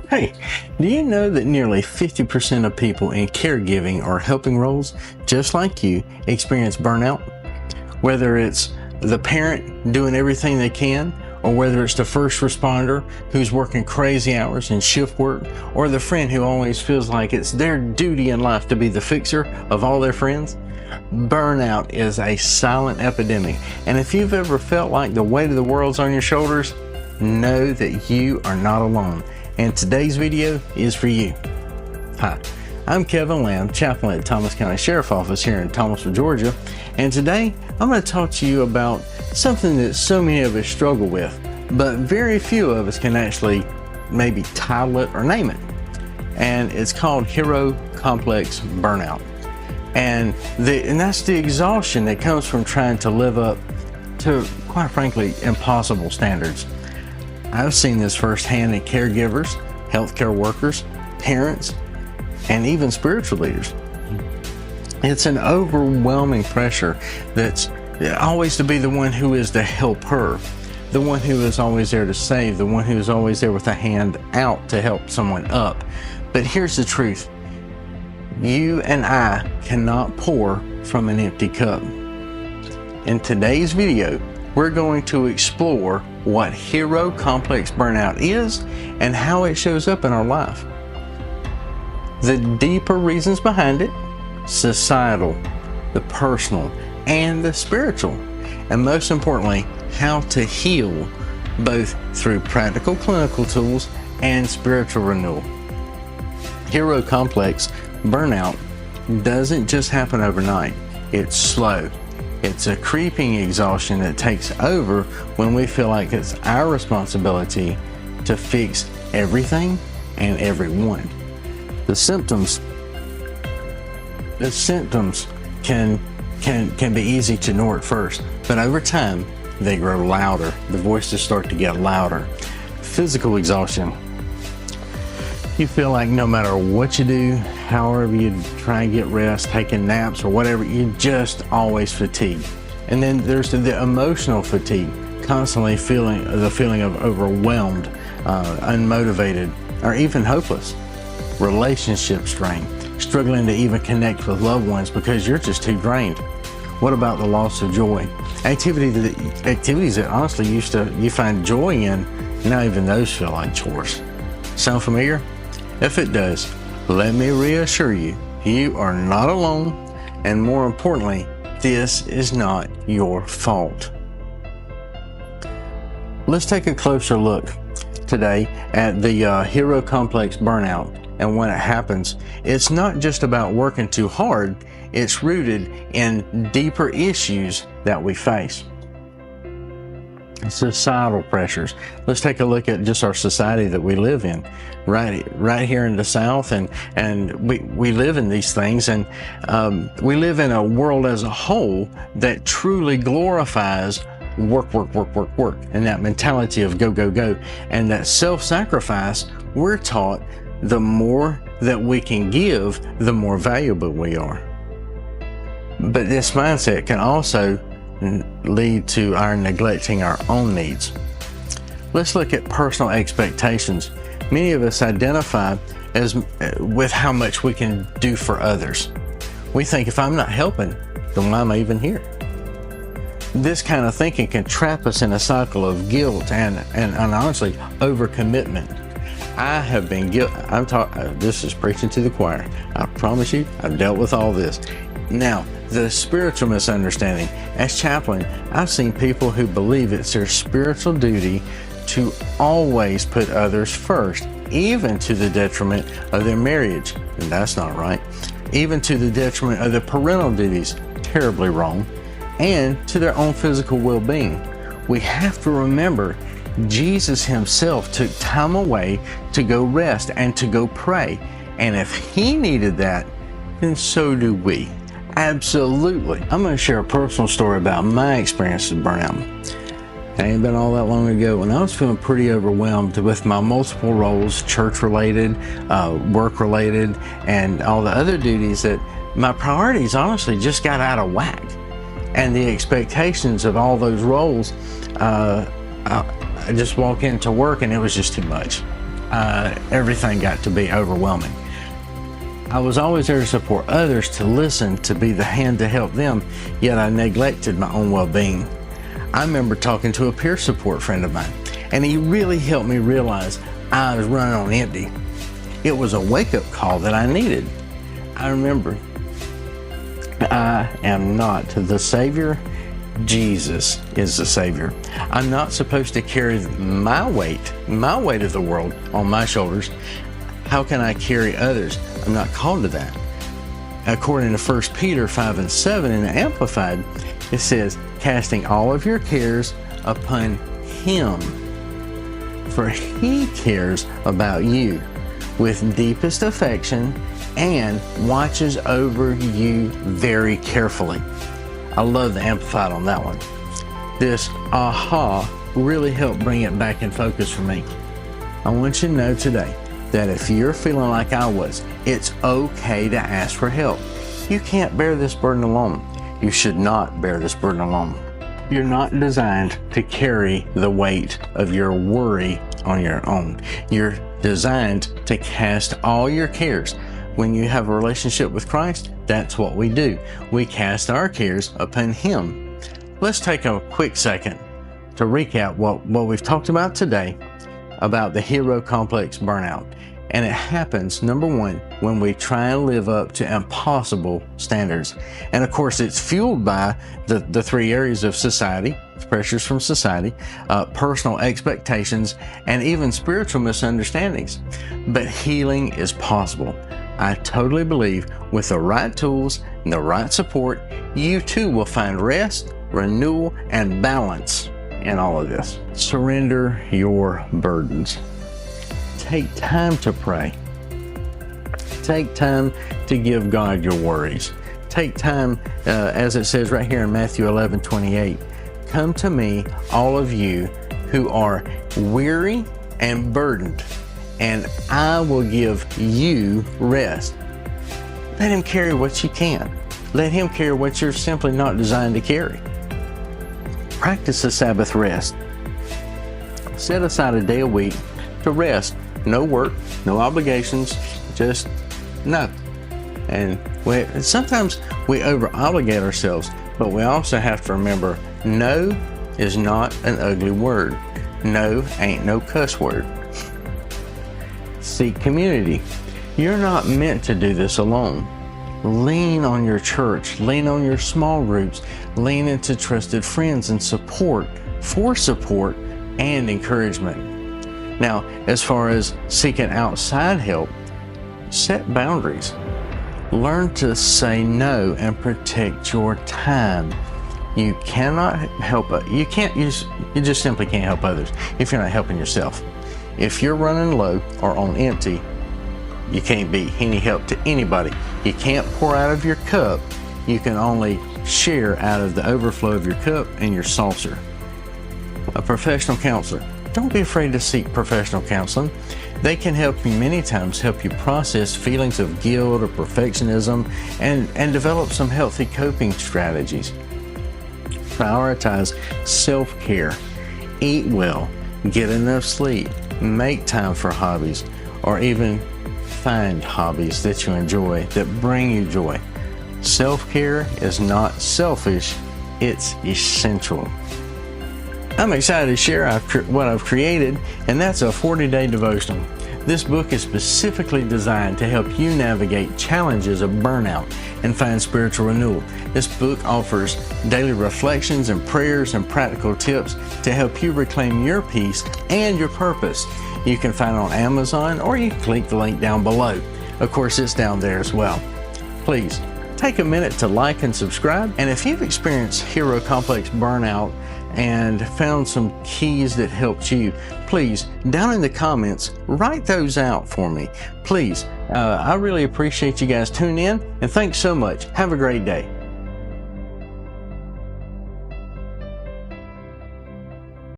Hey, do you know that nearly 50% of people in caregiving or helping roles, just like you, experience burnout? Whether it's the parent doing everything they can, or whether it's the first responder who's working crazy hours in shift work, or the friend who always feels like it's their duty in life to be the fixer of all their friends, burnout is a silent epidemic. And if you've ever felt like the weight of the world's on your shoulders, know that you are not alone. And today's video is for you. Hi, I'm Kevin Lamb, chaplain at Thomas County Sheriff Office here in Thomasville, Georgia. And today I'm going to talk to you about something that so many of us struggle with, but very few of us can actually maybe title it or name it. And it's called hero complex burnout. And that's the exhaustion that comes from trying to live up to, quite frankly, impossible standards. I've seen this firsthand in caregivers, healthcare workers, parents, and even spiritual leaders. It's an overwhelming pressure that's always to be the one who is the helper, the one who is always there to save, the one who is always there with a hand out to help someone up. But here's the truth. You and I cannot pour from an empty cup. In today's video, we're going to explore what hero complex burnout is and how it shows up in our life. The deeper reasons behind it, societal, the personal, and the spiritual. And most importantly, how to heal both through practical clinical tools and spiritual renewal. Hero complex burnout doesn't just happen overnight. It's slow. It's a creeping exhaustion that takes over when we feel like it's our responsibility to fix everything and everyone. The symptoms can be easy to ignore at first, but over time they grow louder. The voices start to get louder. Physical exhaustion. You feel like no matter what you do, however you try and get rest, taking naps or whatever, you're just always fatigued. And then there's the emotional fatigue, constantly feeling the feeling of overwhelmed, unmotivated, or even hopeless. Relationship strain, struggling to even connect with loved ones because you're just too drained. What about the loss of joy? Activities that honestly you find joy in, now even those feel like chores. Sound familiar? If it does, let me reassure you, you are not alone, and more importantly, this is not your fault. Let's take a closer look today at the hero complex burnout and when it happens. It's not just about working too hard, it's rooted in deeper issues that we face. Societal pressures. Let's take a look at just our society that we live in, right here in the South, and we live in these things, and we live in a world as a whole that truly glorifies work, and that mentality of go, go, go, and that self-sacrifice. We're taught the more that we can give, the more valuable we are. But this mindset can also lead to our neglecting our own needs. Let's look at personal expectations. Many of us identify with how much we can do for others. We think, if I'm not helping, then why am I even here? This kind of thinking can trap us in a cycle of guilt and honestly, overcommitment. I have been guilty. This is preaching to the choir. I promise you, I've dealt with all this. Now, the spiritual misunderstanding. As chaplain, I've seen people who believe it's their spiritual duty to always put others first, even to the detriment of their marriage. And that's not right. Even to the detriment of their parental duties. Terribly wrong. And to their own physical well-being. We have to remember Jesus himself took time away to go rest and to go pray. And if he needed that, then so do we. Absolutely. I'm going to share a personal story about my experience with burnout. It ain't been all that long ago when I was feeling pretty overwhelmed with my multiple roles, church-related, work-related, and all the other duties, that my priorities honestly just got out of whack. And the expectations of all those roles, I just walk into work and it was just too much. everything got to be overwhelming. I was always there to support others, to listen, to be the hand to help them, yet I neglected my own well-being. I remember talking to a peer support friend of mine, and he really helped me realize I was running on empty. It was a wake-up call that I needed. I remember, I am not the Savior. Jesus is the Savior. I'm not supposed to carry my weight of the world on my shoulders. How can I carry others? I'm not called to that. According to 1 Peter 5:7 in the Amplified, it says, casting all of your cares upon Him, for He cares about you with deepest affection and watches over you very carefully. I love the Amplified on that one. This aha really helped bring it back in focus for me. I want you to know today that if you're feeling like I was, it's okay to ask for help. You can't bear this burden alone. You should not bear this burden alone. You're not designed to carry the weight of your worry on your own. You're designed to cast all your cares. When you have a relationship with Christ, that's what we do. We cast our cares upon Him. Let's take a quick second to recap what we've talked about today about the hero complex burnout. And it happens, number one, when we try and live up to impossible standards. And of course, it's fueled by the three areas of society, pressures from society, personal expectations, and even spiritual misunderstandings. But healing is possible. I totally believe with the right tools and the right support, you too will find rest, renewal, and balance in all of this. Surrender your burdens. Take time to pray. Take time to give God your worries. Take time, as it says right here in Matthew 11:28, come to me, all of you who are weary and burdened, and I will give you rest. Let Him carry what you can. Let Him carry what you're simply not designed to carry. Practice a Sabbath rest. Set aside a day a week to rest. No work, no obligations, just no. And sometimes we over-obligate ourselves, but we also have to remember, no is not an ugly word. No ain't no cuss word. Seek community. You're not meant to do this alone. Lean on your church, lean on your small groups, lean into trusted friends and support and encouragement. Now, as far as seeking outside help, set boundaries. Learn to say no and protect your time. You cannot help, you just simply can't help others if you're not helping yourself. If you're running low or on empty, you can't be any help to anybody. You can't pour out of your cup. You can only share out of the overflow of your cup and your saucer. A professional counselor. Don't be afraid to seek professional counseling. They can help you many times, help you process feelings of guilt or perfectionism and develop some healthy coping strategies. Prioritize self-care. Eat well. Get enough sleep. Make time for hobbies, or even find hobbies that you enjoy, that bring you joy. Self-care is not selfish, it's essential. I'm excited to share what I've created, and that's a 40-day devotional. This book is specifically designed to help you navigate challenges of burnout and find spiritual renewal. This book offers daily reflections and prayers and practical tips to help you reclaim your peace and your purpose. You can find it on Amazon, or you can click the link down below. Of course, it's down there as well. Please take a minute to like and subscribe. And if you've experienced hero complex burnout and found some keys that helped you, please, down in the comments, write those out for me. Please, I really appreciate you guys tuning in, and thanks so much. Have a great day.